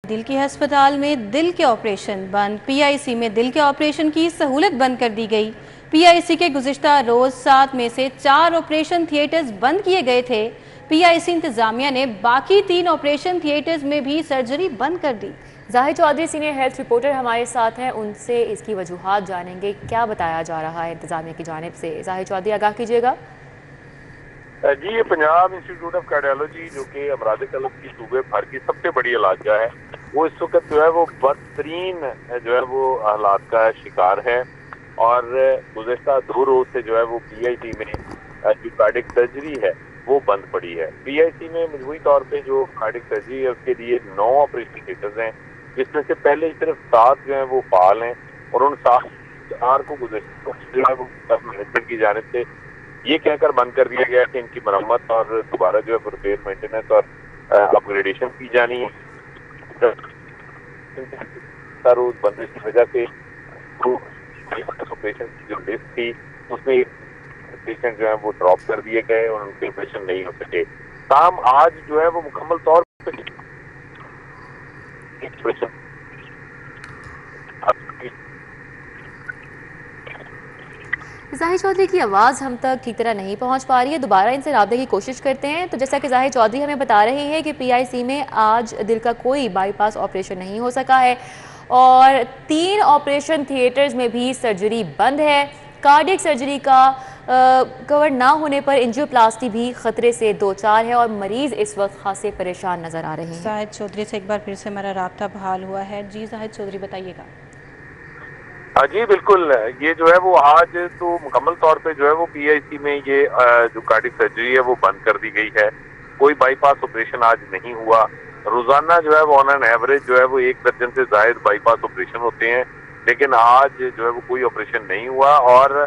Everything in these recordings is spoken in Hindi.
दिल के अस्पताल में दिल के ऑपरेशन बंद। पीआईसी में दिल के ऑपरेशन की सहूलत बंद कर दी गई। पीआईसी के गुज़िश्ता रोज 7 में से 4 ऑपरेशन थिएटर्स बंद किए गए थे। पीआईसी इंतजामिया ने बाकी 3 ऑपरेशन थिएटर्स में भी सर्जरी बंद कर दी। Zahid Chaudhary senior health reporter हमारे साथ हैं, उनसे इसकी वजूहात जानेंगे। क्या बताया जा रहा है इंतजामिया की जानिब से? जाहिद चौधरी, आगाह कीजिएगा। जी, ये पंजाब इंस्टीट्यूट ऑफ कार्डियोलॉजी जो कि अमराद कल्ब की सूबे भर की सबसे बड़ी इलाजगाह है, वो इस वक्त जो है वो बदतरीन जो है वो हालात का शिकार है। और गुज़श्ता 2 रोज से जो है वो पीआईसी में जो कार्डिक सर्जरी है वो बंद पड़ी है। पीआईसी में मजबूरी तौर पे जो कार्डिक सर्जरी है उसके लिए 9 ऑपरेशन थिएटर्स हैं, जिसमें से पहले सिर्फ 7 जो है वो फाल हैं और उन 4 को गुज़श्ता मैनेजमेंट की जानिब से ये कहकर बंद कर दिया गया कि इनकी मरम्मत और दोबारा जो है रिपेयर, मेंटेनेंस और अपग्रेडेशन की जानी है। रोज बंदिश की वजह से ऑपरेशन की जो लिस्ट थी उसमें पेशेंट जो है वो ड्रॉप कर दिए गए और उनके ऑपरेशन नहीं हो सके। काम आज जो है वो मुकम्मल तौर पर जाहिद चौधरी की आवाज़ हम तक ठीक तरह नहीं पहुंच पा रही है, दोबारा इनसे राब्ते की कोशिश करते हैं। तो जैसा कि जाहिद चौधरी हमें बता रहे हैं कि पीआईसी में आज दिल का कोई बाईपास ऑपरेशन नहीं हो सका है और 3 ऑपरेशन थिएटर्स में भी सर्जरी बंद है। कार्डियक सर्जरी का कवर ना होने पर एंजियोप्लास्टी भी खतरे से 2-4 है और मरीज इस वक्त खासे परेशान नजर आ रहे हैं। जाहिद चौधरी से एक बार फिर से हमारा राब्ता बहाल हुआ है। जी जाहिद चौधरी, बताइएगा। जी बिल्कुल, ये जो है वो आज तो मुकम्मल तौर पे जो है वो पीआईसी में ये जो कार्डिक सर्जरी है वो बंद कर दी गई है। कोई बाईपास ऑपरेशन आज नहीं हुआ। रोजाना जो है वो ऑन एन एवरेज जो है वो 1 दर्जन से ज्यादा बाईपास ऑपरेशन होते हैं, लेकिन आज जो है वो कोई ऑपरेशन नहीं हुआ। और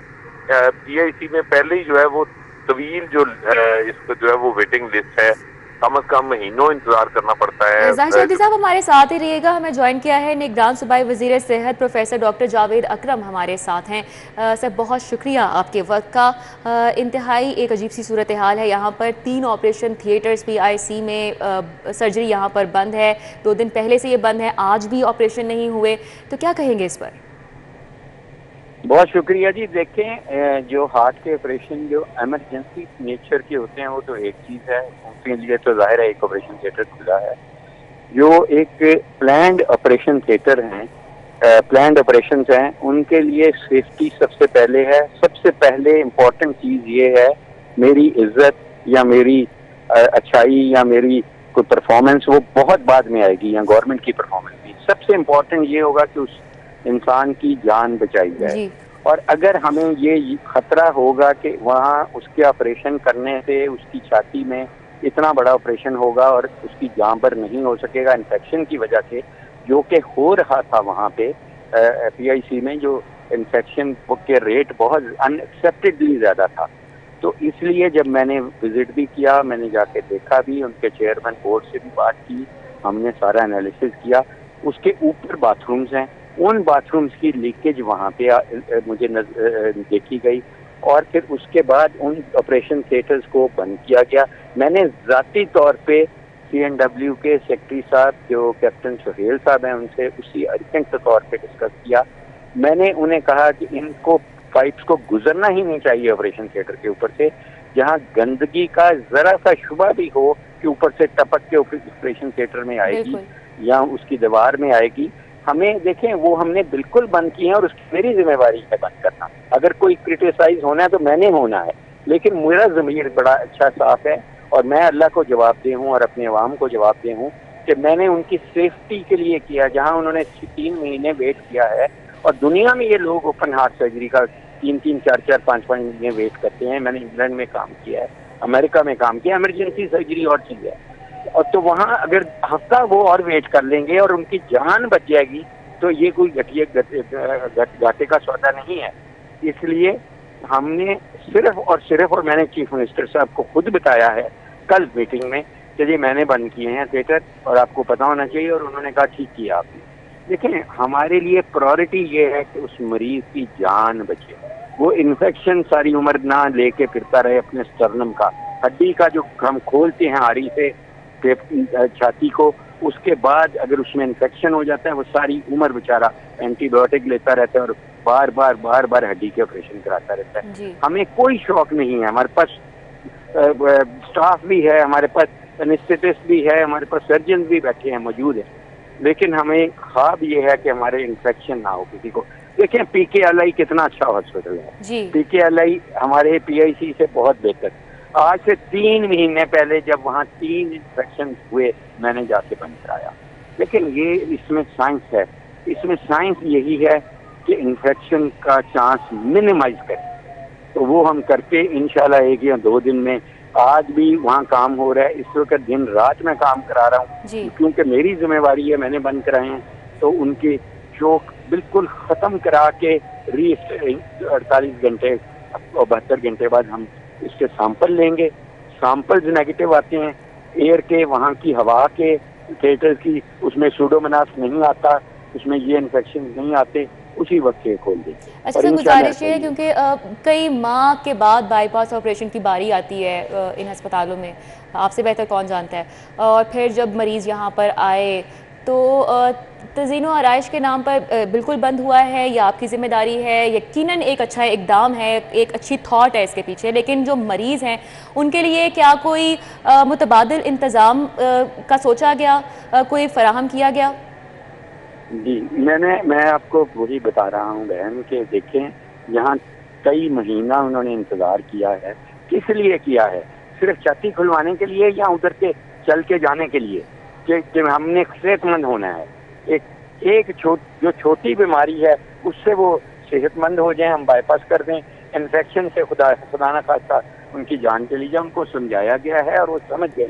पीआईसी में पहले ही जो है वो तवील जो इसको जो है वो वेटिंग लिस्ट है, कम से कम महीनों इंतजार करना पड़ता है। जाहिद चौधरी साहब हमारे साथ ही रहिएगा। हमें ज्वाइन किया है निगरान सूबाई वजीर सेहत प्रोफेसर डॉक्टर जावेद अकरम हमारे साथ हैं। सर, बहुत शुक्रिया आपके वक्त का। इंतहाई एक अजीब सी सूरत हाल है यहाँ पर। 3 ऑपरेशन थिएटर्स पीआईसी में सर्जरी यहाँ पर बंद है। 2 दिन पहले से ये बंद है, आज भी ऑपरेशन नहीं हुए, तो क्या कहेंगे इस पर? बहुत शुक्रिया जी। देखें, जो हार्ट के ऑपरेशन जो एमरजेंसी नेचर के होते हैं वो तो एक चीज़ है, उनके लिए तो जाहिर है एक ऑपरेशन थिएटर खुला है। जो एक प्लान्ड ऑपरेशन थिएटर हैं, प्लान्ड ऑपरेशंस हैं, उनके लिए सेफ्टी सबसे पहले है। सबसे पहले इम्पोर्टेंट चीज़ ये है, मेरी इज्जत या मेरी अच्छाई या मेरी कोई परफॉर्मेंस वो बहुत बाद में आएगी, या गवर्नमेंट की परफॉर्मेंस भी। सबसे इम्पोर्टेंट ये होगा कि उस इंसान की जान बचाई जाए। और अगर हमें ये खतरा होगा कि वहाँ उसके ऑपरेशन करने से उसकी छाती में इतना बड़ा ऑपरेशन होगा और उसकी जान पर नहीं हो सकेगा इन्फेक्शन की वजह से, जो कि हो रहा था वहाँ पे पीआईसी में, जो इन्फेक्शन के रेट बहुत अनएक्सेप्टेडली ज़्यादा था। तो इसलिए जब मैंने विजिट भी किया, मैंने जाके देखा भी, उनके चेयरमैन बोर्ड से भी बात की, हमने सारा एनालिसिस किया। उसके ऊपर बाथरूम्स हैं, उन बाथरूम्स की लीकेज वहाँ पे मुझे देखी गई और फिर उसके बाद उन ऑपरेशन थिएटर्स को बंद किया गया। मैंने ज़ाती तौर पे CNW के सेक्रेटरी साहब जो कैप्टन सुहेल साहब हैं उनसे उसी अर्जेंट तौर पे डिस्कस किया। मैंने उन्हें कहा कि इनको पाइप्स को गुजरना ही नहीं चाहिए ऑपरेशन थिएटर के ऊपर से, जहाँ गंदगी का ज़रा सा शुबा भी हो कि ऊपर से टपक के ऑपरेशन थिएटर में आएगी या उसकी दीवार में आएगी। हमें देखें, वो हमने बिल्कुल बंद किए हैं और उसकी मेरी जिम्मेवारी है बंद करना। अगर कोई क्रिटिसाइज होना है तो मैंने होना है, लेकिन मेरा ज़मीर बड़ा अच्छा साफ है और मैं अल्लाह को जवाब दे हूँ और अपने अवाम को जवाब दे हूँ कि मैंने उनकी सेफ्टी के लिए किया। जहाँ उन्होंने 3 महीने वेट किया है और दुनिया में ये लोग ओपन हार्ट सर्जरी का 3-3, 4-4, 5-5 महीने वेट करते हैं। मैंने इंग्लैंड में काम किया है, अमेरिका में काम किया। इमरजेंसी सर्जरी और चीज़ है, और तो वहाँ अगर हफ्ता वो और वेट कर लेंगे और उनकी जान बच जाएगी तो ये कोई घाटे का सौदा नहीं है। इसलिए हमने सिर्फ और सिर्फ, और मैंने चीफ मिनिस्टर साहब को खुद बताया है कल मीटिंग में कि जी मैंने बंद किए हैं थिएटर और आपको पता होना चाहिए, और उन्होंने कहा ठीक किया आपने। देखें, हमारे लिए प्रायोरिटी ये है कि उस मरीज की जान बचे, वो इन्फेक्शन सारी उम्र ना लेके फिरता रहे अपने स्टर्नम का, हड्डी का जो हम खोलते हैं आरी से छाती को, उसके बाद अगर उसमें इन्फेक्शन हो जाता है, वो सारी उम्र बेचारा एंटीबायोटिक लेता रहता है और बार बार हड्डी के ऑपरेशन कराता रहता है। हमें कोई शौक नहीं है, हमारे पास स्टाफ भी है, हमारे पास एनेस्थेटिस्ट भी है, हमारे पास सर्जन भी बैठे हैं, मौजूद है, लेकिन हमें ख्वाब ये है कि हमारे इन्फेक्शन ना हो किसी को। देखें PKLI कितना अच्छा हॉस्पिटल है, PKLI हमारे PIC से बहुत बेहतर। आज से 3 महीने पहले जब वहाँ 3 इन्फेक्शन हुए, मैंने जाके बंद कराया। लेकिन ये इसमें साइंस है, इसमें साइंस यही है कि इन्फेक्शन का चांस मिनिमाइज करें, तो वो हम करके इंशाल्लाह 1 या 2 दिन में, आज भी वहाँ काम हो रहा है, इस वक्त दिन रात में काम करा रहा हूँ क्योंकि मेरी जिम्मेवारी है, मैंने बंद कराए हैं, तो उनके चोक बिल्कुल खत्म करा के 48 घंटे और 72 घंटे बाद हम इसके सैंपल लेंगे। सैंपल्स नेगेटिव आते हैं, एयर के, वहाँ की हवा के, थिएटर की, उसमें सूडोमोनास नहीं आता, उसमें ये इन्फेक्शन नहीं आते, उसी वक्त ये खोल दें। अच्छा सर, गुजारिश है क्योंकि कई माह के बाद बाईपास ऑपरेशन की बारी आती है इन अस्पतालों में, आपसे बेहतर कौन जानता है, और फिर जब मरीज़ यहाँ पर आए तो तज़ीनो आराइश के नाम पर बिल्कुल बंद हुआ है या आपकी जिम्मेदारी है? यकीनन एक अच्छा इकदाम है, एक अच्छी थॉट है इसके पीछे, लेकिन जो मरीज़ हैं उनके लिए क्या कोई मुतबादिल इंतज़ाम का सोचा गया, कोई फराहम किया गया? जी, मैं आपको वही बता रहा हूँ बहन कि देखें, यहाँ कई महीना उन्होंने इंतज़ार किया है। किस लिए किया है? सिर्फ छाती खुलवाने के लिए या उधर के चल के जाने के लिए कि हमने सेहतमंद होना है? जो छोटी बीमारी है उससे वो सेहतमंद हो जाए, हम बाईपास कर दें, इन्फेक्शन से खुदा ना खास्ता उनकी जान चली जाए, उनको समझाया गया है और वो समझ गए।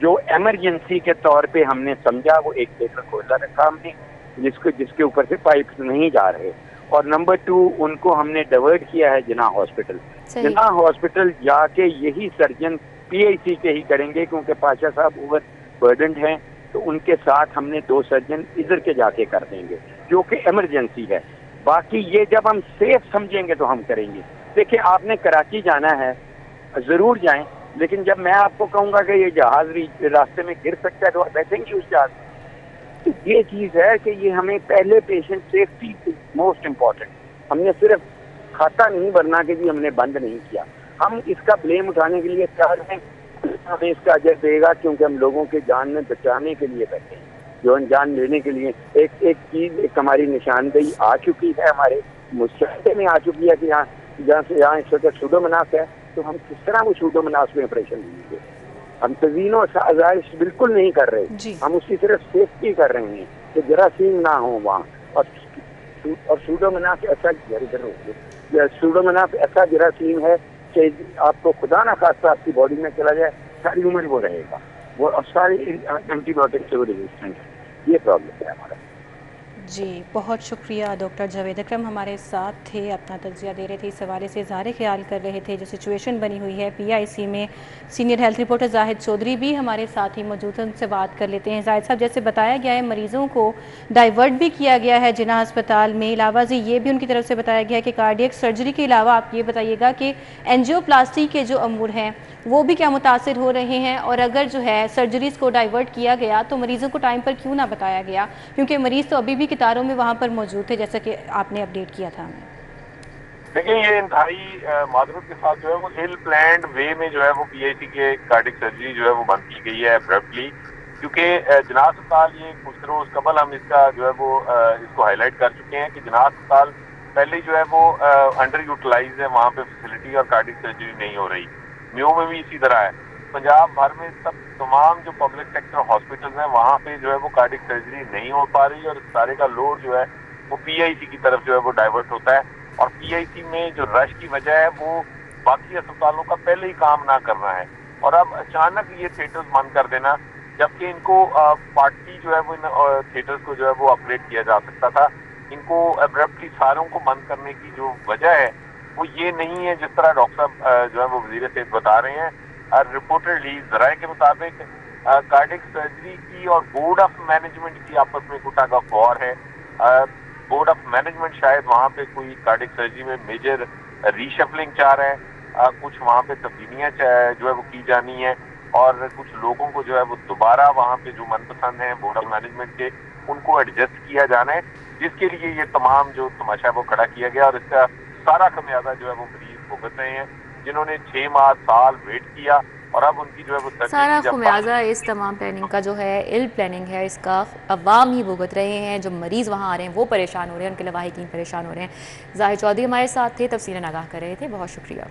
जो एमरजेंसी के तौर पे हमने समझा, वो एक थिएटर खोला रखा हमने जिसके ऊपर से पाइप नहीं जा रहे, और नंबर 2 उनको हमने डाइवर्ट किया है जिन्ना हॉस्पिटल। जिन्ना हॉस्पिटल जाके यही सर्जन PIC के ही करेंगे क्योंकि पाशा साहब ओवर बर्डन्ड हैं, तो उनके साथ हमने 2 सर्जन इधर के जाके कर देंगे जो कि इमरजेंसी है। बाकी ये जब हम सेफ समझेंगे तो हम करेंगे। देखिए, आपने कराची जाना है, जरूर जाएं, लेकिन जब मैं आपको कहूँगा कि ये जहाज रास्ते में गिर सकता है तो आप बैठेंगे उस जहाज में। तो ये चीज़ है कि ये हमें पहले पेशेंट सेफ्टी मोस्ट इम्पॉर्टेंट। हमने सिर्फ खाता नहीं भरना कि जी हमने बंद नहीं किया, हम इसका ब्लेम उठाने के लिए तैयार हैं, हमें इसका अजर देगा क्योंकि हम लोगों के जान में बचाने के लिए बैठे हैं, जो जान लेने के लिए। एक हमारी निशानदेही आ चुकी है, हमारे मुस्तक़बिल में आ चुकी है कि यहाँ इस वक्त सूडोमोनास है, तो हम किस तरह वो सूडोमोनास में ऑपरेशन लेंगे? हम तज़ीनो आज़ाइश बिल्कुल नहीं कर रहे, हम उसकी सिर्फ सेफ्टी कर रहे हैं कि जरासीम ना हो वहाँ। और सूडोमोनास ऐसा जरासीम है कि आपको खुदा ना खास्ता आपकी बॉडी में चला जाए, सारी उम्र वो रहेगा, वो और सारी एंटीबायोटिक से वो रेजिस्टेंट है। ये प्रॉब्लम है हमारा। जी, बहुत शुक्रिया। डॉक्टर जावेद अकरम हमारे साथ थे, अपना तज्जिया दे रहे थे, इस हवाले से इज़हार ख्याल कर रहे थे जो सिचुएशन बनी हुई है PIC में। Senior health reporter Zahid Chaudhary भी हमारे साथ ही मौजूद हैं, उनसे बात कर लेते हैं। जाहिद साहब, जैसे बताया गया है मरीज़ों को डाइवर्ट भी किया गया है जिन्ना अस्पताल में, अलावा जी ये भी उनकी तरफ से बताया गया है कि कार्डियक सर्जरी के अलावा आप ये बताइएगा कि एंजियोप्लास्टी के जो अमूर हैं वो भी क्या मुतासिर हो रहे हैं, और अगर जो है सर्जरीज़ को डाइवर्ट किया गया तो मरीज़ों को टाइम पर क्यों ना बताया गया, क्योंकि मरीज़ तो अभी भी कतारों में वहाँ पर मौजूद थे जैसा कि आपने अपडेट किया था हमें। देखिए, ये इंतहाई मादरत के साथ जो है वो इल प्लान्ड वे में जो है वो PIC के कार्डियक सर्जरी जो है वो बंद की गई है एब्रप्टली, क्योंकि जिन्ना अस्पताल, ये कुछ रोज कबल हम इसका जो है वो इसको हाईलाइट कर चुके हैं कि जिन्ना अस्पताल पहले जो है वो अंडर यूटिलाइज है, वहाँ पे फैसिलिटी और कार्डियक सर्जरी नहीं हो रही। म्यू में भी इसी तरह है, पंजाब भर में तमाम जो पब्लिक सेक्टर हॉस्पिटल्स हैं वहाँ पे जो है वो कार्डियक सर्जरी नहीं हो पा रही, और सारे का लोड जो है वो PIC की तरफ जो है वो डाइवर्ट होता है, और PIC में जो रश की वजह है वो बाकी अस्पतालों का पहले ही काम ना करना है, और अब अचानक ये थिएटर्स बंद कर देना, जबकि इनको पार्टली जो है वो इन थिएटर्स को जो है वो अपग्रेड किया जा सकता था। इनको एब्रप्टली सारों को बंद करने की जो वजह है वो ये नहीं है जिस तरह डॉक्टर साहब जो है वो वज़ीर सेहत बता रहे हैं। रिपोर्टेडली ज़राए के मुताबिक कार्डियक सर्जरी की और बोर्ड ऑफ मैनेजमेंट की आपस में कुछ तगफ़ौर है। बोर्ड ऑफ मैनेजमेंट शायद वहाँ पे कोई कार्डियक सर्जरी में मेजर रीशफलिंग चाह रहा है, कुछ वहाँ पे तब्दीलियाँ जो है वो की जानी है, और कुछ लोगों को जो है वो दोबारा वहाँ पे जो मनपसंद है होटल मैनेजमेंट के, उनको एडजस्ट किया जाना है, जिसके लिए ये तमाम जो तमाशा है वो खड़ा किया गया। और इसका सारा खमियाजा जो है वो मरीज भुगत रहे हैं, जिन्होंने 6 माह साल वेट किया और अब उनकी जो है वो सारा खुमियाजा इस तमाम प्लानिंग का जो है, इल प्लानिंग है, इसका अवाम ही भुगत रहे हैं। जो मरीज़ वहाँ आ रहे हैं वो परेशान हो रहे हैं, उनके लवाहिकीन परेशान हो रहे हैं। ज़ाहिर चौधरी हमारे साथ थे, तफसीलन आगाह कर रहे थे। बहुत शुक्रिया।